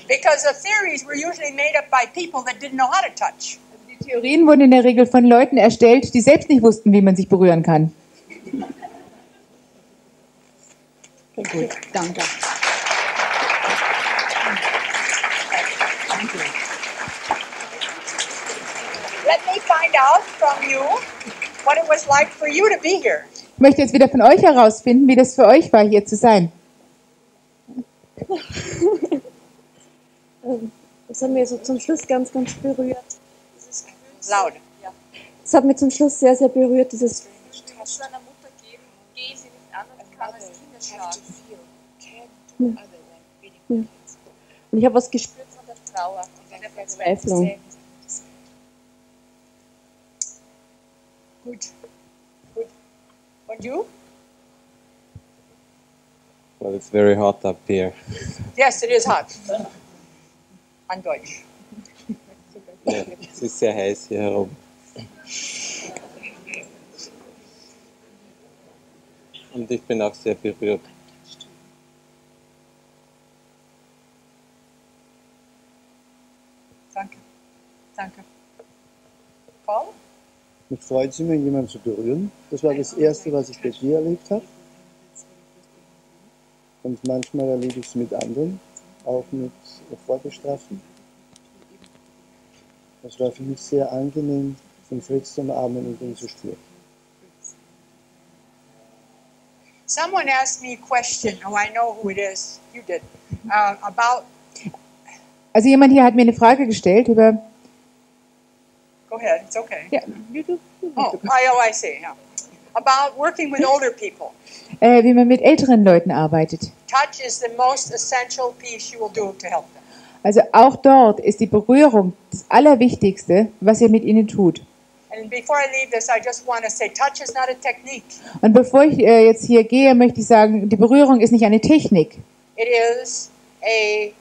Because the theories were usually made up by people that didn't know how to touch. Die Theorien wurden in der Regel von Leuten erstellt, die selbst nicht wussten, wie man sich berühren kann. Gut, danke. Let me find out from you what it was like for you to be here. Ich möchte jetzt wieder von euch herausfinden, wie das für euch war, hier zu sein. Das hat mir so zum Schluss ganz, ganz berührt. Dieses Gefühl, Laut. Ja. Das hat mir zum Schluss sehr, sehr berührt, dieses Du musst deiner Mutter geben, geh sie nicht an und kann als Kinderschlag. Und ich habe was gespürt von der Trauer und von der Verzweiflung. Gut. Gut. Und you? Well, it's very hot up here. Yes, it is hot. On Deutsch. Ja, es ist sehr heiß hier herum. Und ich bin auch sehr berührt. Danke. Danke. Paul? Mich freut es immer, jemanden zu berühren. Das war das Erste, was ich bei dir erlebt habe. Und manchmal erlebe ich es mit anderen, auch mit Vorbestraften. Das war für mich sehr angenehm, den Fritz zu umarmen und ihn zu spüren. Someone asked me a question. Oh, I know who it is. You did. About. Also jemand hier hat mir eine Frage gestellt über... Go ahead. It's okay. Ja, I see. Yeah. About working with older people. wie man mit älteren Leuten arbeitet. Touch is the most essential piece you will do to help them. Also auch dort ist die Berührung das Allerwichtigste, was ihr mit ihnen tut. And before I leave this, I just want to say, touch is not a technique. Und bevor ich jetzt hier gehe, möchte ich sagen, die Berührung ist nicht eine Technik. It is a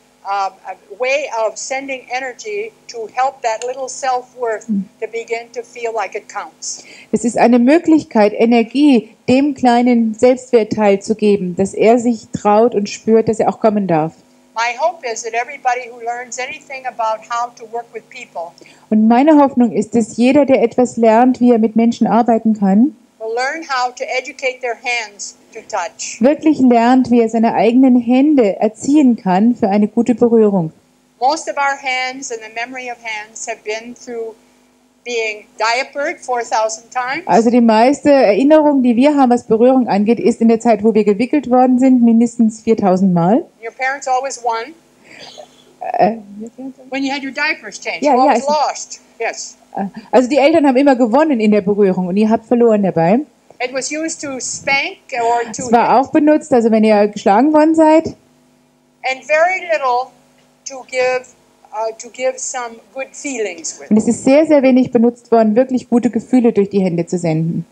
way of sending energy to help that little self-worth to begin to feel like it counts. Es ist eine Möglichkeit, Energie dem kleinen Selbstwertteil zu geben, dass er sich traut und spürt, dass er auch kommen darf. My hope is that everybody who learns anything about how to work with people Und meine Hoffnung ist, dass jeder, der etwas lernt, wie er mit Menschen arbeiten kann, will learn how to educate their hands to touch. wirklich lernt, wie er seine eigenen Hände erziehen kann für eine gute Berührung. Most of our hands and the memory of hands have been through being diapered 4,000 times. Also die meiste Erinnerung, die wir haben, was Berührung angeht, ist in der Zeit, wo wir gewickelt worden sind, mindestens 4000 Mal. Your parents always won. When you had your diapers changed, Yeah, you always yes. lost. Yes. Also die Eltern haben immer gewonnen in der Berührung und ihr habt verloren dabei. It was used to spank or to Es war auch benutzt, also wenn ihr geschlagen worden seid. and very little to give some good feelings with. Und es ist sehr, sehr wenig benutzt worden, wirklich gute Gefühle durch die Hände zu senden.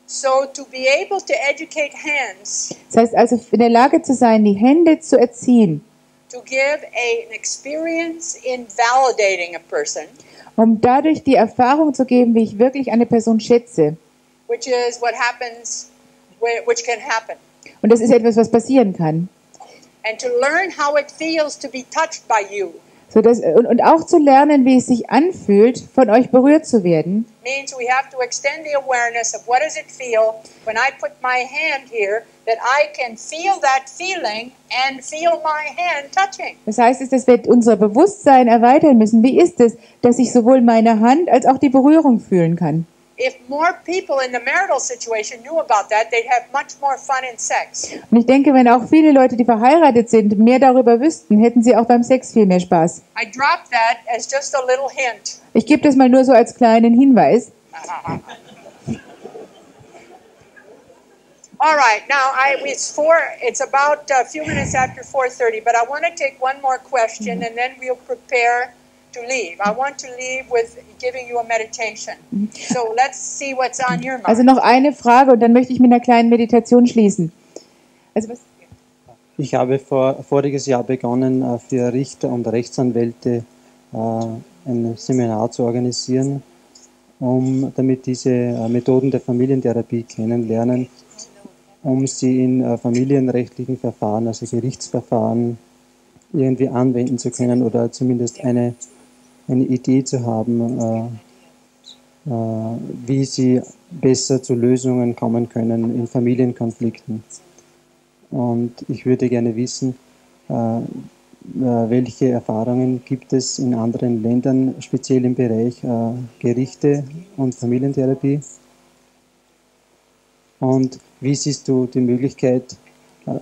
So to be able to educate hands, Das heißt also, in der Lage zu sein, die Hände zu erziehen, to give an experience in validating a person, um dadurch die Erfahrung zu geben, wie ich wirklich eine Person schätze. which is what happens, which can happen. Und das ist etwas, was passieren kann. And to learn how it feels to be touched by you Und auch zu lernen, wie es sich anfühlt, von euch berührt zu werden, means we have to extend the awareness of what does it feel when I put my hand here, that I can feel that feeling and feel my hand touching. das heißt, dass wir unser Bewusstsein erweitern müssen. Wie ist es, dass ich sowohl meine Hand als auch die Berührung fühlen kann? If more people in the marital situation knew about that, they'd have much more fun in sex. Und ich denke, wenn auch viele Leute, die verheiratet sind, mehr darüber wüssten, hätten sie auch beim Sex viel mehr Spaß. I dropped that as just a little hint. Ich gebe das mal nur so als kleinen Hinweis. All right, now it's about a few minutes after 4:30, but I want to take one more question and then we'll prepare to leave. I want to leave with giving you a meditation. So let's see what's on your mind. Also noch eine Frage und dann möchte ich mit einer kleinen Meditation schließen. Also was? Ich habe voriges Jahr begonnen, für Richter und Rechtsanwälte ein Seminar zu organisieren, damit diese Methoden der Familientherapie kennenlernen, um sie in familienrechtlichen Verfahren, also Gerichtsverfahren, irgendwie anwenden zu können oder zumindest eine Idee zu haben, wie sie besser zu Lösungen kommen können in Familienkonflikten. Und ich würde gerne wissen, welche Erfahrungen gibt es in anderen Ländern, speziell im Bereich Gerichte und Familientherapie? Und wie siehst du die Möglichkeit,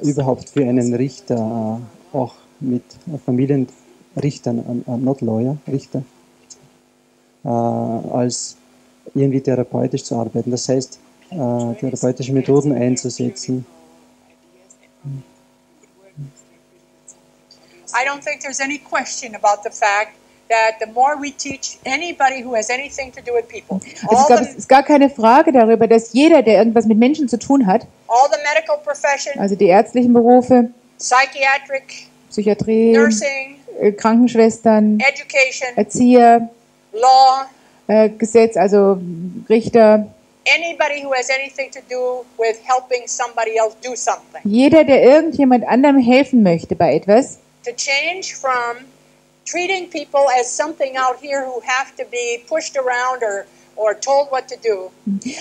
überhaupt für einen Richter, auch mit Familienrichtern, not lawyer, Richter, als irgendwie therapeutisch zu arbeiten, das heißt, therapeutische Methoden einzusetzen? I don't think there's any question about the fact that the more we teach anybody who has anything to do with people, Es ist gar keine Frage darüber, dass jeder, der irgendwas mit Menschen zu tun hat, all the medical profession, also die ärztlichen Berufe, psychiatric, Psychiatrie, nursing, Krankenschwestern, education, Erzieher, law, Gesetz, also Richter, anybody who has anything to do with helping somebody else do something. jeder, der irgendjemand anderem helfen möchte bei etwas, To change from treating people as something out here who have to be pushed around or told what to do,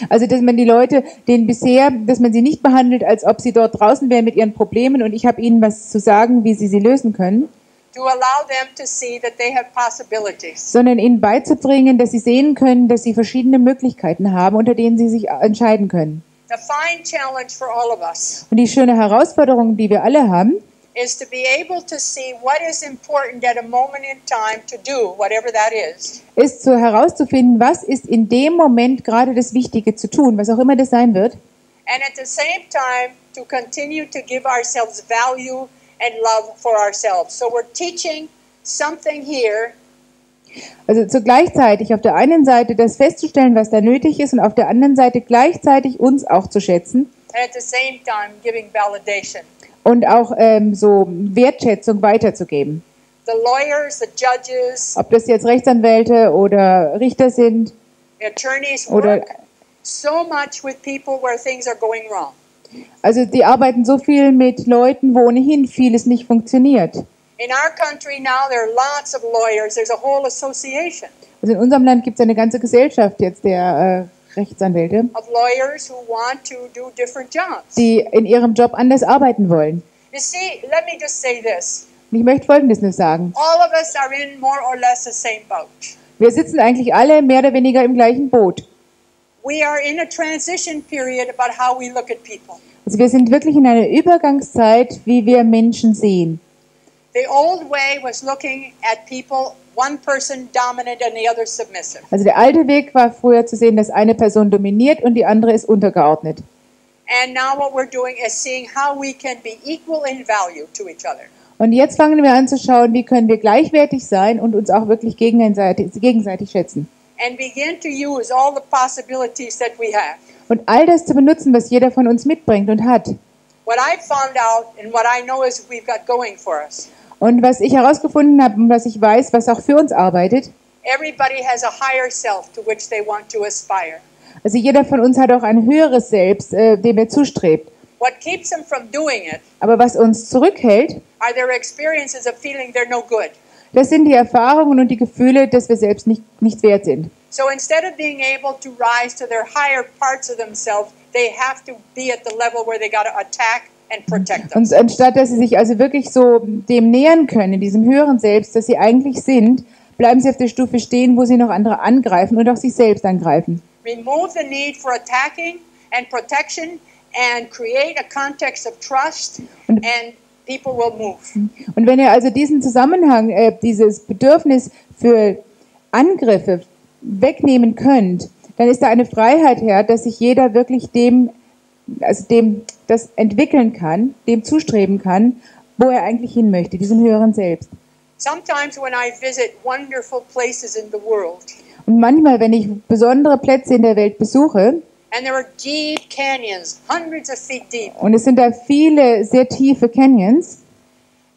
also dass man die Leute, denen bisher, dass man sie nicht behandelt, als ob sie dort draußen wären mit ihren Problemen und ich habe ihnen was zu sagen, wie sie lösen können, to allow them to see that they have possibilities. sondern ihnen beizubringen, dass sie sehen können, dass sie verschiedene Möglichkeiten haben, unter denen sie sich entscheiden können. The fine challenge for all of us Und die schöne Herausforderung, die wir alle haben, is to be able to see what is important at a moment in time to do, whatever that ist so herauszufinden, was ist in dem Moment gerade das Wichtige zu tun, was auch immer das sein wird. and at the same time to continue to give ourselves value and love for ourselves. So we're teaching something here Also gleichzeitig auf der einen Seite das festzustellen, was da nötig ist und auf der anderen Seite gleichzeitig uns auch zu schätzen and at the same time giving validation. und auch so Wertschätzung weiterzugeben. The lawyers, the judges, Ob das jetzt Rechtsanwälte oder Richter sind the attorneys oder work so much with people where things are going wrong. also die arbeiten so viel mit Leuten, wo ohnehin vieles nicht funktioniert. In our country now there are lots of lawyers. There's a whole association Also in unserem Land gibt es eine ganze Gesellschaft jetzt der Rechtsanwälte, of lawyers who want to do different jobs. die in ihrem Job anders arbeiten wollen. You see, let me just say this. Und ich möchte Folgendes nur sagen. All of us are in more or less the same boat. Wir sitzen eigentlich alle mehr oder weniger im gleichen Boot. We are in a transition period about how we look at people. Also wir sind wirklich in einer Übergangszeit, wie wir Menschen sehen. The old way was looking at people, one person dominant and the other submissive. Also der alte Weg war früher zu sehen, dass eine Person dominiert und die andere ist untergeordnet. And now what we're doing is seeing how we can be equal in value to each other. Und jetzt fangen wir an zu schauen, wie können wir gleichwertig sein und uns auch wirklich gegenseitig schätzen. And begin to use all the possibilities that we have. Und all das zu benutzen, was jeder von uns mitbringt und hat. What I found out and what I know is we've got going for us. Und was ich herausgefunden habe und was ich weiß, was auch für uns arbeitet, Everybody has a higher self to which they want to aspire. also jeder von uns hat auch ein höheres Selbst, dem er zustrebt. What keeps them from doing it Aber was uns zurückhält, are their experiences of feeling they're no good. das sind die Erfahrungen und die Gefühle, dass wir selbst nichts wert sind. So instead of being able to rise to their higher parts of themselves, they have to be at the level where they got to attack and protect Und them. anstatt dass sie sich also wirklich so dem nähern können, diesem höheren Selbst, das sie eigentlich sind, bleiben sie auf der Stufe stehen, wo sie noch andere angreifen und auch sich selbst angreifen. Remove the need for attacking and protection and create a context of trust and people will move. Und wenn ihr also diesen Zusammenhang, dieses Bedürfnis für Angriffe wegnehmen könnt, dann ist da eine Freiheit her, dass sich jeder wirklich dem das entwickeln kann, dem zustreben kann, wo er eigentlich hin möchte, diesem höheren Selbst. Sometimes when I visit wonderful places in the world, Und manchmal, wenn ich besondere Plätze in der Welt besuche, and there are deep canyons, hundreds of feet deep, und es sind da viele sehr tiefe Canyons,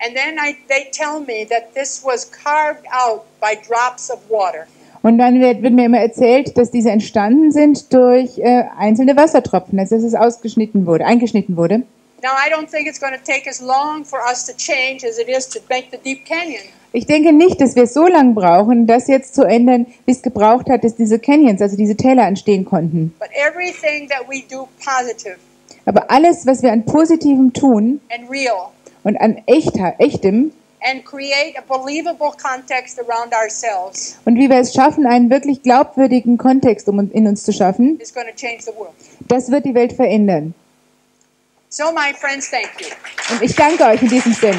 and then they tell me that this was carved out by drops of water. und dann wird mir immer erzählt, dass diese entstanden sind durch einzelne Wassertropfen, also dass es eingeschnitten wurde. Now I don't think it's going to take as long for us to change as it is to make the deep canyon. Ich denke nicht, dass wir so lange brauchen, das jetzt zu ändern, wie es gebraucht hat, dass diese Canyons, also diese Täler entstehen konnten. But everything that we do positive Aber alles, was wir an Positivem tun and real und an Echtem and create a believable context around ourselves und wie wir es schaffen, einen wirklich glaubwürdigen Kontext in uns zu schaffen, is going to change the world. das wird die Welt verändern. So my friends, thank you. Und ich danke euch in diesem Sinn.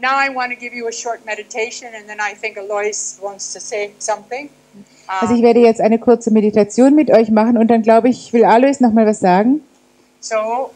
now I want to give you a short meditation, and then I think Alois wants to say something. Also ich werde jetzt eine kurze Meditation mit euch machen und dann glaube ich, will Alois noch mal was sagen. So